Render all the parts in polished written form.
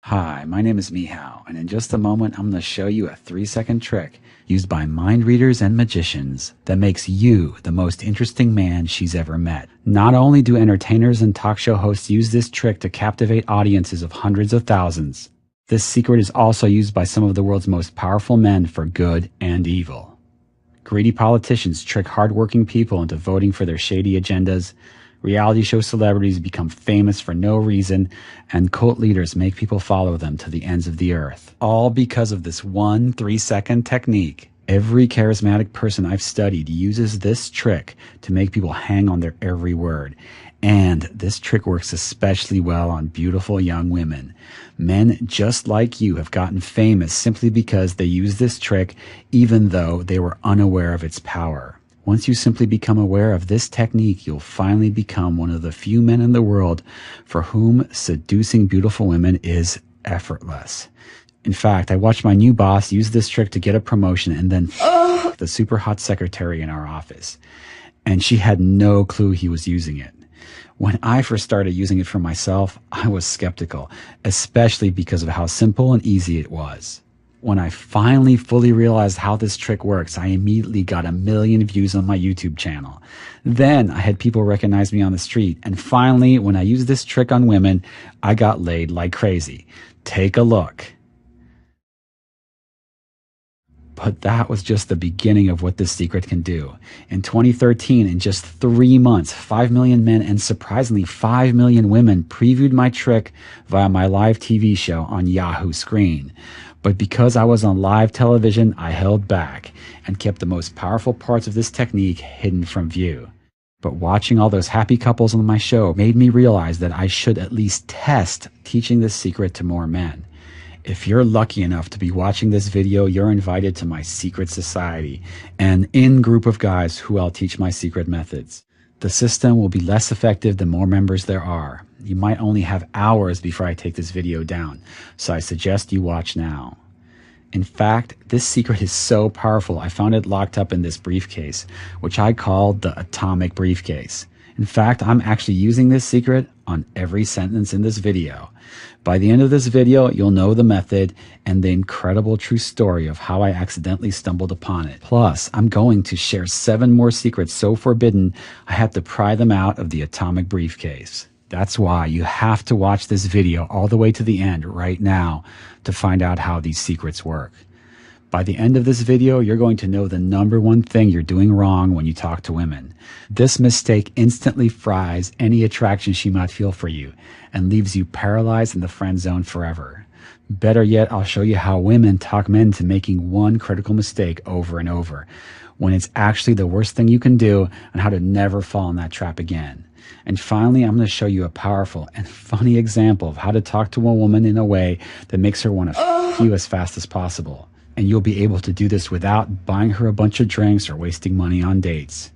Hi, my name is Mehow, and in just a moment I'm going to show you a 3-second trick used by mind readers and magicians that makes you the most interesting man she's ever met. Not only do entertainers and talk show hosts use this trick to captivate audiences of hundreds of thousands, this secret is also used by some of the world's most powerful men for good and evil. Greedy politicians trick hardworking people into voting for their shady agendas. Reality show celebrities become famous for no reason, and cult leaders make people follow them to the ends of the earth. All because of this one 3-second technique. Every charismatic person I've studied uses this trick to make people hang on their every word. And this trick works especially well on beautiful young women. Men just like you have gotten famous simply because they use this trick even though they were unaware of its power. Once you simply become aware of this technique, you'll finally become one of the few men in the world for whom seducing beautiful women is effortless. In fact, I watched my new boss use this trick to get a promotion and then the super hot secretary in our office. And she had no clue he was using it. When I first started using it for myself, I was skeptical, especially because of how simple and easy it was. When I finally fully realized how this trick works, I immediately got 1 million views on my YouTube channel. Then I had people recognize me on the street. And finally, when I used this trick on women, I got laid like crazy. Take a look. But that was just the beginning of what this secret can do. In 2013, in just 3 months, 5 million men and surprisingly 5 million women previewed my trick via my live TV show on Yahoo Screen. But because I was on live television, I held back and kept the most powerful parts of this technique hidden from view. But watching all those happy couples on my show made me realize that I should at least test teaching this secret to more men. If you're lucky enough to be watching this video, you're invited to my secret society, an in-group of guys who I'll teach my secret methods. The system will be less effective the more members there are. You might only have hours before I take this video down, so I suggest you watch now. In fact, this secret is so powerful I found it locked up in this briefcase, which I called the atomic briefcase. In fact, I'm actually using this secret on every sentence in this video. By the end of this video, you'll know the method and the incredible true story of how I accidentally stumbled upon it. Plus, I'm going to share 7 more secrets so forbidden I had to pry them out of the atomic briefcase. That's why you have to watch this video all the way to the end right now to find out how these secrets work. By the end of this video, you're going to know the #1 thing you're doing wrong when you talk to women. This mistake instantly fries any attraction she might feel for you and leaves you paralyzed in the friend zone forever. Better yet, I'll show you how women talk men into making one critical mistake over and over, when it's actually the worst thing you can do, and how to never fall in that trap again. And finally, I'm going to show you a powerful and funny example of how to talk to a woman in a way that makes her want to f you as fast as possible. And you'll be able to do this without buying her a bunch of drinks or wasting money on dates.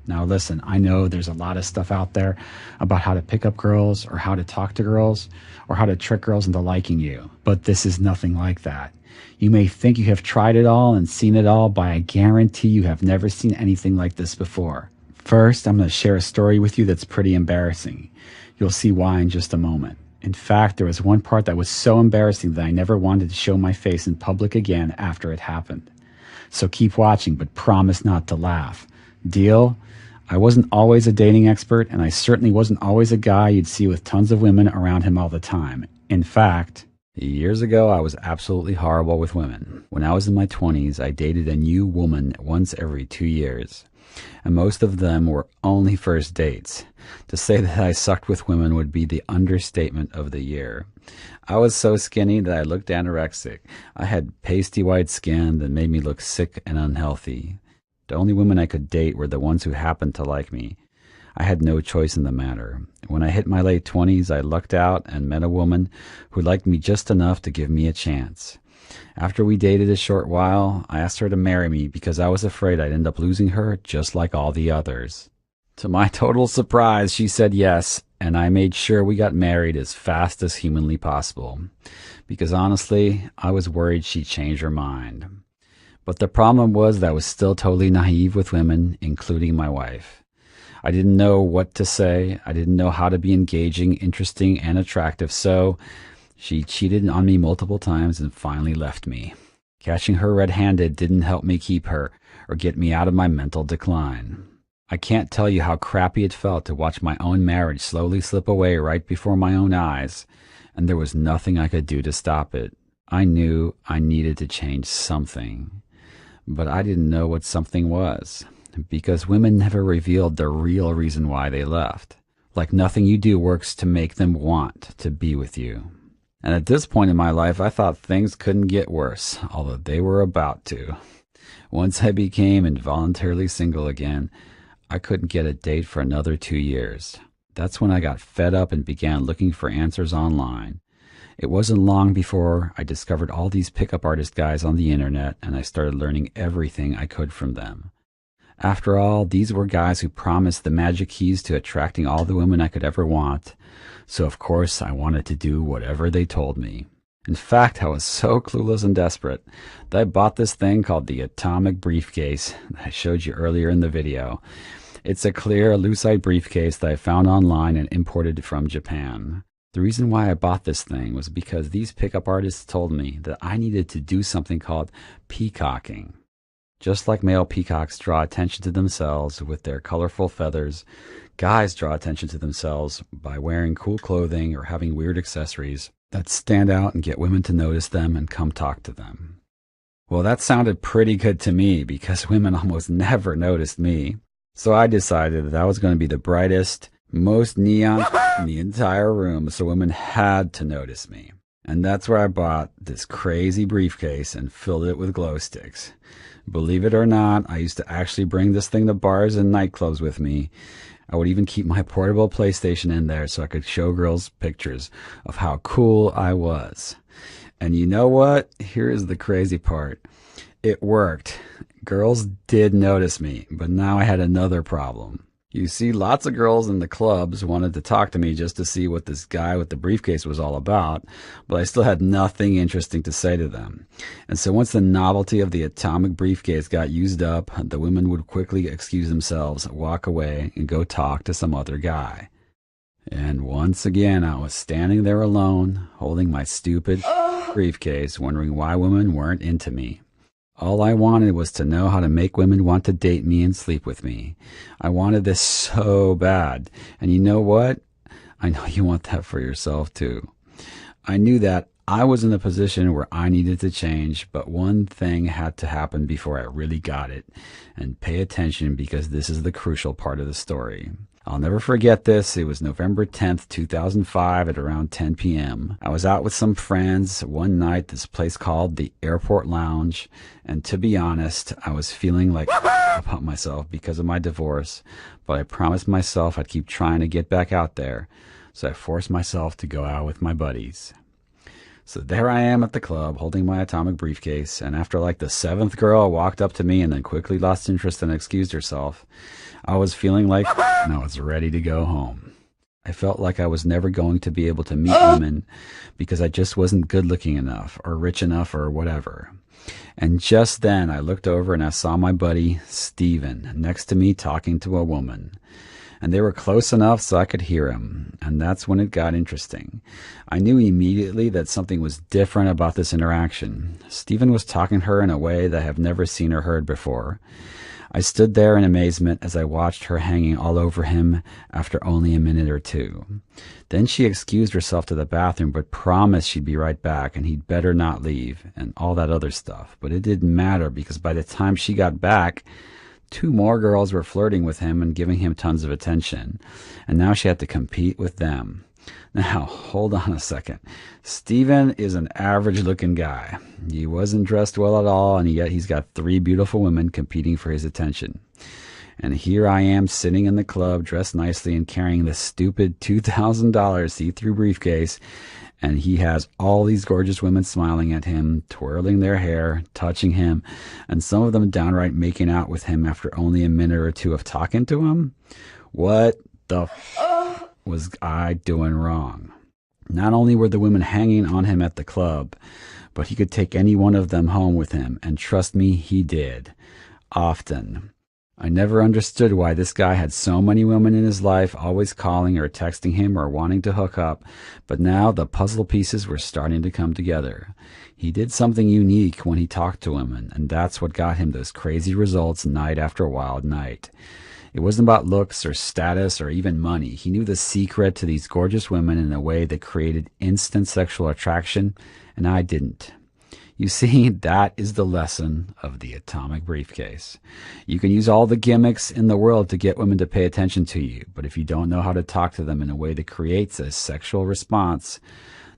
Now listen, I know there's a lot of stuff out there about how to pick up girls or how to talk to girls or how to trick girls into liking you, but this is nothing like that. You may think you have tried it all and seen it all, but I guarantee you have never seen anything like this before. First, I'm going to share a story with you that's pretty embarrassing. You'll see why in just a moment. In fact, there was one part that was so embarrassing that I never wanted to show my face in public again after it happened. So keep watching, but promise not to laugh. Deal? I wasn't always a dating expert, and I certainly wasn't always a guy you'd see with tons of women around him all the time. In fact, years ago, I was absolutely horrible with women. When I was in my 20s, I dated a new woman once every 2 years. And most of them were only first dates. To say that I sucked with women would be the understatement of the year. I was so skinny that I looked anorexic. I had pasty white skin that made me look sick and unhealthy. The only women I could date were the ones who happened to like me. I had no choice in the matter. When I hit my late 20s, I lucked out and met a woman who liked me just enough to give me a chance. After we dated a short while, I asked her to marry me because I was afraid I'd end up losing her just like all the others. To my total surprise, she said yes, and I made sure we got married as fast as humanly possible. Because honestly, I was worried she'd change her mind. But the problem was that I was still totally naive with women, including my wife. I didn't know what to say. I didn't know how to be engaging, interesting, and attractive, so She cheated on me multiple times and finally left me. Catching her red-handed didn't help me keep her or get me out of my mental decline. I can't tell you how crappy it felt to watch my own marriage slowly slip away right before my own eyes, and there was nothing I could do to stop it. I knew I needed to change something, but I didn't know what something was, because women never revealed the real reason why they left. Like nothing you do works to make them want to be with you. And at this point in my life, I thought things couldn't get worse, although they were about to. Once I became involuntarily single again, I couldn't get a date for another 2 years. That's when I got fed up and began looking for answers online. It wasn't long before I discovered all these pickup artist guys on the internet, and I started learning everything I could from them. After all, these were guys who promised the magic keys to attracting all the women I could ever want, so of course I wanted to do whatever they told me. In fact, I was so clueless and desperate that I bought this thing called the Atomic Briefcase that I showed you earlier in the video. It's a clear, lucite briefcase that I found online and imported from Japan. The reason why I bought this thing was because these pickup artists told me that I needed to do something called peacocking. Just like male peacocks draw attention to themselves with their colorful feathers, guys draw attention to themselves by wearing cool clothing or having weird accessories that stand out and get women to notice them and come talk to them. Well, that sounded pretty good to me because women almost never noticed me. So I decided that I was going to be the brightest, most neon in the entire room, so women had to notice me. And that's where I bought this crazy briefcase and filled it with glow sticks. Believe it or not, I used to actually bring this thing to bars and nightclubs with me. I would even keep my portable PlayStation in there so I could show girls pictures of how cool I was. And you know what? Here is the crazy part. It worked. Girls did notice me, but now I had another problem. You see, lots of girls in the clubs wanted to talk to me just to see what this guy with the briefcase was all about, but I still had nothing interesting to say to them. And so once the novelty of the Atomic Briefcase got used up, the women would quickly excuse themselves, walk away, and go talk to some other guy. And once again, I was standing there alone, holding my stupid briefcase, wondering why women weren't into me. All I wanted was to know how to make women want to date me and sleep with me. I wanted this so bad. And you know what? I know you want that for yourself too. I knew that I was in a position where I needed to change, but one thing had to happen before I really got it. And pay attention because this is the crucial part of the story. I'll never forget this. It was November 10th, 2005 at around 10 p.m. I was out with some friends one night at this place called the Airport Lounge, and to be honest, I was feeling like about myself because of my divorce, but I promised myself I'd keep trying to get back out there, so I forced myself to go out with my buddies. So there I am at the club holding my Atomic Briefcase, and after like the 7th girl walked up to me and then quickly lost interest and excused herself, I was feeling like I was ready to go home. I felt like I was never going to be able to meet women because I just wasn't good looking enough or rich enough or whatever. And just then I looked over and I saw my buddy Steven next to me talking to a woman. And they were close enough so I could hear him, and that's when it got interesting. I knew immediately that something was different about this interaction. Stephen was talking to her in a way that I have never seen or heard before. I stood there in amazement as I watched her hanging all over him after only a minute or two. Then she excused herself to the bathroom but promised she'd be right back and he'd better not leave and all that other stuff. But it didn't matter because by the time she got back, 2 more girls were flirting with him and giving him tons of attention, and now she had to compete with them. Now, hold on a second. Steven is an average-looking guy. He wasn't dressed well at all, and yet he's got 3 beautiful women competing for his attention. And here I am sitting in the club, dressed nicely and carrying this stupid $2,000 see-through briefcase, and he has all these gorgeous women smiling at him, twirling their hair, touching him, and some of them downright making out with him after only a minute or 2 of talking to him. What the was I doing wrong? Not only were the women hanging on him at the club, but he could take any one of them home with him, and trust me, he did. Often. I never understood why this guy had so many women in his life always calling or texting him or wanting to hook up, but now the puzzle pieces were starting to come together. He did something unique when he talked to women, and that's what got him those crazy results night after wild night. It wasn't about looks or status or even money. He knew the secret to these gorgeous women in a way that created instant sexual attraction, and I didn't. You see, that is the lesson of the atomic briefcase. You can use all the gimmicks in the world to get women to pay attention to you, but if you don't know how to talk to them in a way that creates a sexual response,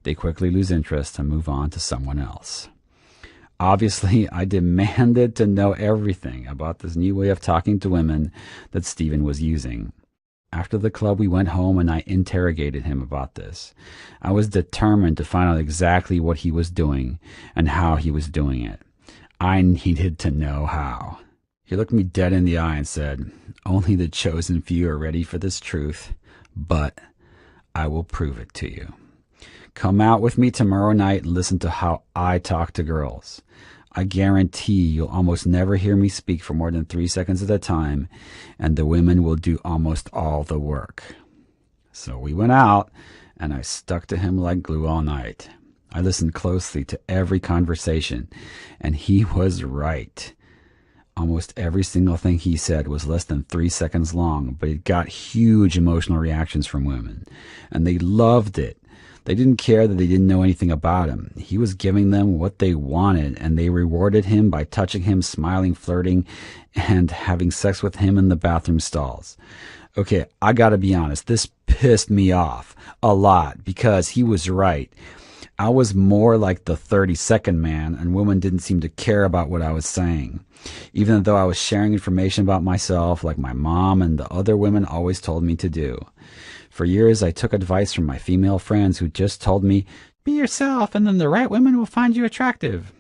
they quickly lose interest and move on to someone else. Obviously, I demanded to know everything about this new way of talking to women that Stephen was using. After the club, we went home and I interrogated him about this. I was determined to find out exactly what he was doing and how he was doing it. I needed to know how. He looked me dead in the eye and said, "Only the chosen few are ready for this truth, but I will prove it to you. Come out with me tomorrow night and listen to how I talk to girls. I guarantee you'll almost never hear me speak for more than 3 seconds at a time, and the women will do almost all the work." So we went out, and I stuck to him like glue all night. I listened closely to every conversation, and he was right. Almost every single thing he said was less than 3 seconds long, but it got huge emotional reactions from women, and they loved it. They didn't care that they didn't know anything about him. He was giving them what they wanted, and they rewarded him by touching him, smiling, flirting, and having sex with him in the bathroom stalls. Okay, I gotta be honest, this pissed me off a lot because he was right. I was more like the 30-second man, and women didn't seem to care about what I was saying. Even though I was sharing information about myself like my mom and the other women always told me to do. For years, I took advice from my female friends who just told me, "Be yourself, and then the right women will find you attractive."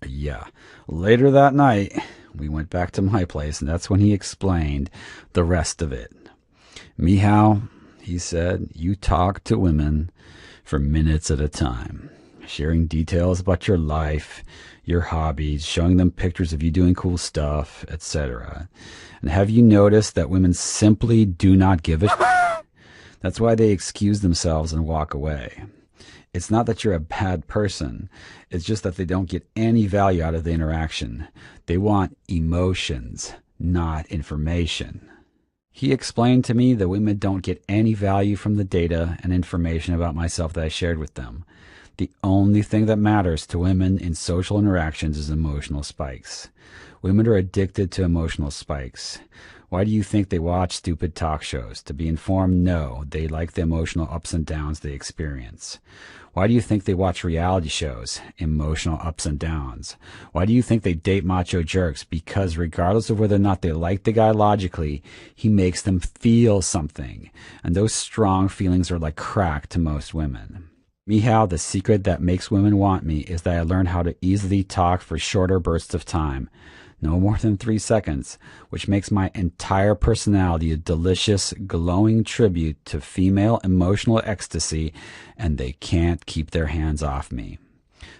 Yeah. Later that night, we went back to my place, and that's when he explained the rest of it. "Mehow," he said, "you talk to women for minutes at a time, sharing details about your life, your hobbies, showing them pictures of you doing cool stuff, etc. And have you noticed that women simply do not give a That's why they excuse themselves and walk away. It's not that you're a bad person. It's just that they don't get any value out of the interaction. They want emotions, not information." He explained to me that women don't get any value from the data and information about myself that I shared with them. The only thing that matters to women in social interactions is emotional spikes. Women are addicted to emotional spikes. Why do you think they watch stupid talk shows? To be informed? No, they like the emotional ups and downs they experience. Why do you think they watch reality shows? Emotional ups and downs. Why do you think they date macho jerks? Because regardless of whether or not they like the guy logically, he makes them feel something. And those strong feelings are like crack to most women. Mehow, the secret that makes women want me is that I learned how to easily talk for shorter bursts of time. No more than 3 seconds, which makes my entire personality a delicious, glowing tribute to female emotional ecstasy, and they can't keep their hands off me.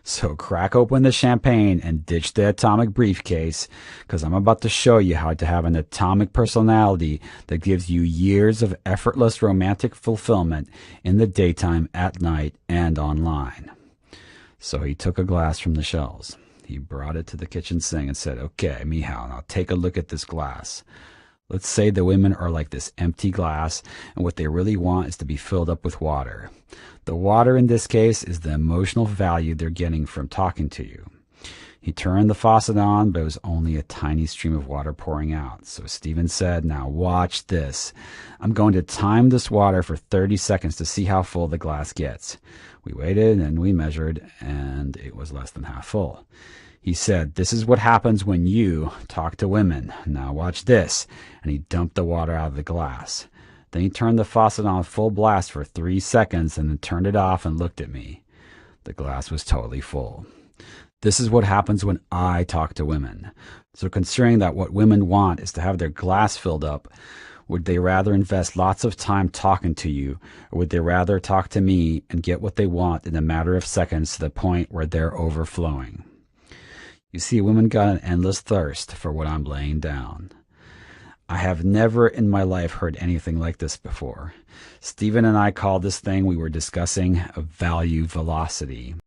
So crack open the champagne and ditch the atomic briefcase, because I'm about to show you how to have an atomic personality that gives you years of effortless romantic fulfillment in the daytime, at night, and online. So he took a glass from the shelves. He brought it to the kitchen sink and said, "Okay, Mehow, now take a look at this glass. Let's say the women are like this empty glass, and what they really want is to be filled up with water. The water in this case is the emotional value they're getting from talking to you." He turned the faucet on, but it was only a tiny stream of water pouring out. So Stephen said, "Now watch this. I'm going to time this water for 30 seconds to see how full the glass gets." We waited and we measured, and it was less than half full. He said, "This is what happens when you talk to women. Now watch this." And he dumped the water out of the glass. Then he turned the faucet on full blast for 3 seconds and then turned it off and looked at me. The glass was totally full. This is what happens when I talk to women. So considering that what women want is to have their glass filled up, would they rather invest lots of time talking to you, or would they rather talk to me and get what they want in a matter of seconds to the point where they're overflowing? You see, women got an endless thirst for what I'm laying down. I have never in my life heard anything like this before. Stephen and I called this thing we were discussing a value velocity.